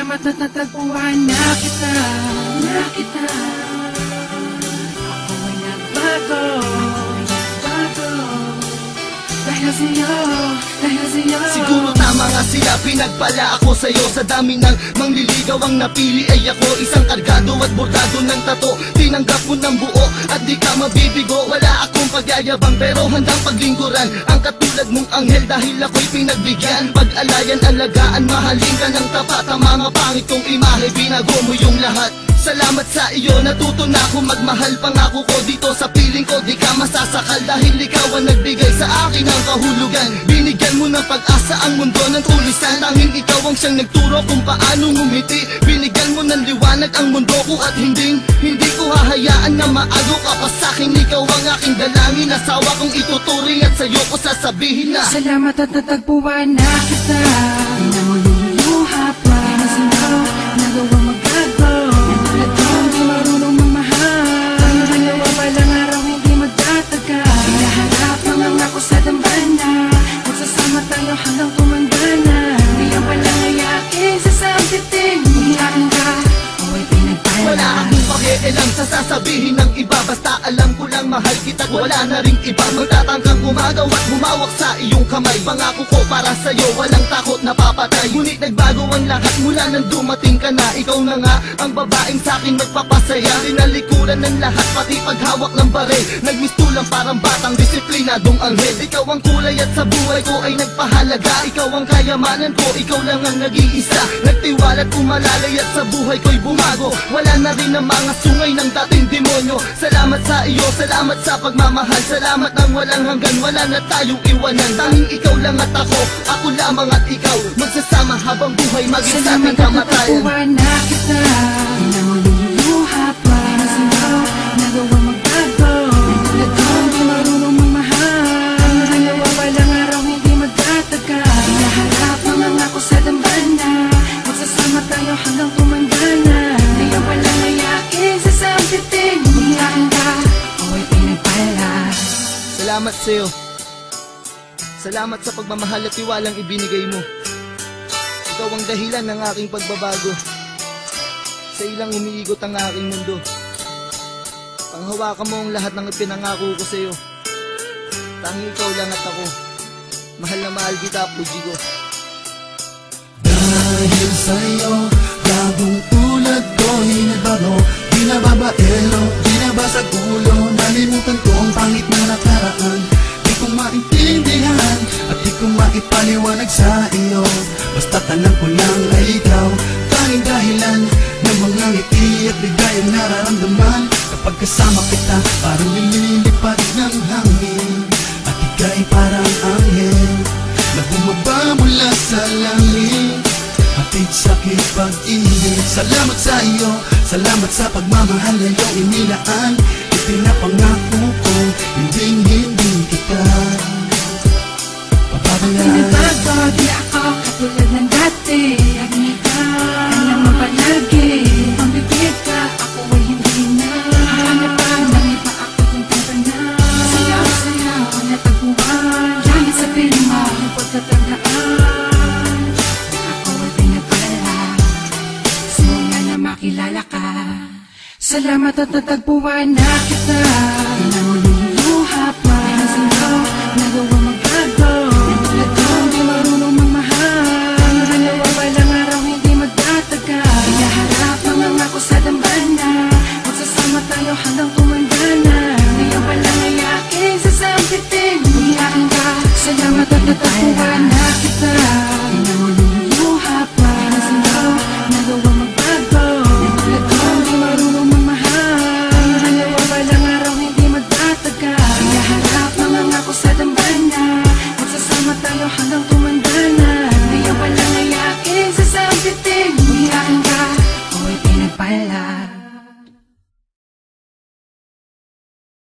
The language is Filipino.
Salamat at natagpuan na kita. Ako ay nagbago. Dahil sa'yo. Siguro tama nga sila, pinagpala ako sa'yo. Sa dami ng mangliligaw ang napili ay ako. Isang kargado at bordado ng tato. Tinanggap mo ng buo at di ka mabibigo. Wala akong pagyayabang pero handang paglingkuran ang katulad mong anghel dahil ako'y pinagbigyan. Pag-alayan, alagaan, mahalin ka ng tapat. Ang mga pangit kong imahe, binago mo yung lahat. Salamat sa iyo, natuto na ako magmahal. Pangako ko dito sa piling ko, di ka masasakal. Dahil ikaw ang nagbigay sa akin ng kahulugan. Binigyan mo ng pag-asa ang mundo ng tulisan. Tanging ikaw ang siyang nagturo kung paano ngumiti. Binigyan mo ng liwanag ang mundo ko at hindi ko hahayaan na maago ka pa sa'kin. Ikaw ang aking dalangin, asawa kong ituturing at sa'yo ko sasabihin na salamat at natagpuan na kita. Di na mo luluha pa. Nagawa magagawa. Hanggang tumanda na, di ang walang ayakin sa sambitin. Hiyain ka, ako'y pinagpala. Wala akong pakialam sa sasabihin ng iba. Basta alam ko lang mahal kita, wala na ring iba. Magtatangkang umagaw at humawak sa iyong kamay. Pangako ko para sa'yo, walang takot na papatay. Ngunit nagbago ang lahat mula nang dumating ka na. Ikaw na nga ang babaeng sa'kin magpapasaya. Tinalikuran ng lahat, pati paghawak ng baril. Nagmistulang parang batang disiplinadong anghel. Ikaw ang kulay at sa buhay ko ay nagpahalaga. Ikaw ang kayamanan ko, ikaw lang ang nag-iisa. Nagtiwala at umalalay at sa buhay ko'y bumago. Wala na rin ang mga sungay ng dating demonyo. Salamat sa iyo, salamat sa pagmamahal. Salamat ng walang hanggan, wala na tayong iwanan. Tanging ikaw lang at ako lamang at ikaw. Magsasama habang buhay, maging sa ating kamatayan. Salamat at natagpuan na kita. Di na mo luluha pa. Nagawa magbago. Nagtulad ko, di marunong magmahal. Dalawa walang araw, hindi magtataga. Hinaharap ang ako sa dambana. Magsasama tayo hanggang tumanda na. Di ang walang ayakin sa sambitin. Hiyain ka, ako'y pinagpala. Salamat sa'yo. Salamat sa pagmamahal at tiwalang ibinigay mo. Ikaw ang dahilan ng aking pagbabago. Sa ilang umiigot ang aking mundo. Panghawakan mo ang lahat ng ipinangako ko sa'yo. Tanging ikaw lang at ako. Mahal na mahal kita, puji ko. Dahil sa'yo, bagong tulad ko'y nagbago. Di na babaero, di na basag ulo. Nalimutan ko ang pangit na nakaraan. Di ko maintindihan at di ko maipaliwanag sa iyo. Basta tanang ko lang ay ikaw. Tanging dahilan ng mga ngiti at bigay ang nararamdaman. Kapag kasama kita, parang nililipad ng hangin. At ika'y parang anghel na bumaba mula sa langit. Hatid sakit pag-ibig. Salamat sa iyo, salamat sa pagmamahal na iyong inilaan. Ipinapangako ko, hindi kita papabayaan. Pinabago, di ako katulad ng dati. Alam mo palagi, ang bibig ka, ako ay hindi na. Hanapan ng iba ako kung tanda na. Sayaw, natagpuan. Langit sa pinma, ng pagtatandaan. Ako ay pinagpala, simula na makilala ka. Salamat at natagpuan na kita. Di na mo luluha pa. Nagawa magbago. Nagtulad ko, di marunong magmahal. Dalawa walang araw, hindi magtataga. Hinaharap ang ako sa dambana. Magsasama tayo hanggang tumanda na. Di ang walang ayakin sa sambitin. Hiyain ka, salamat at natagpuan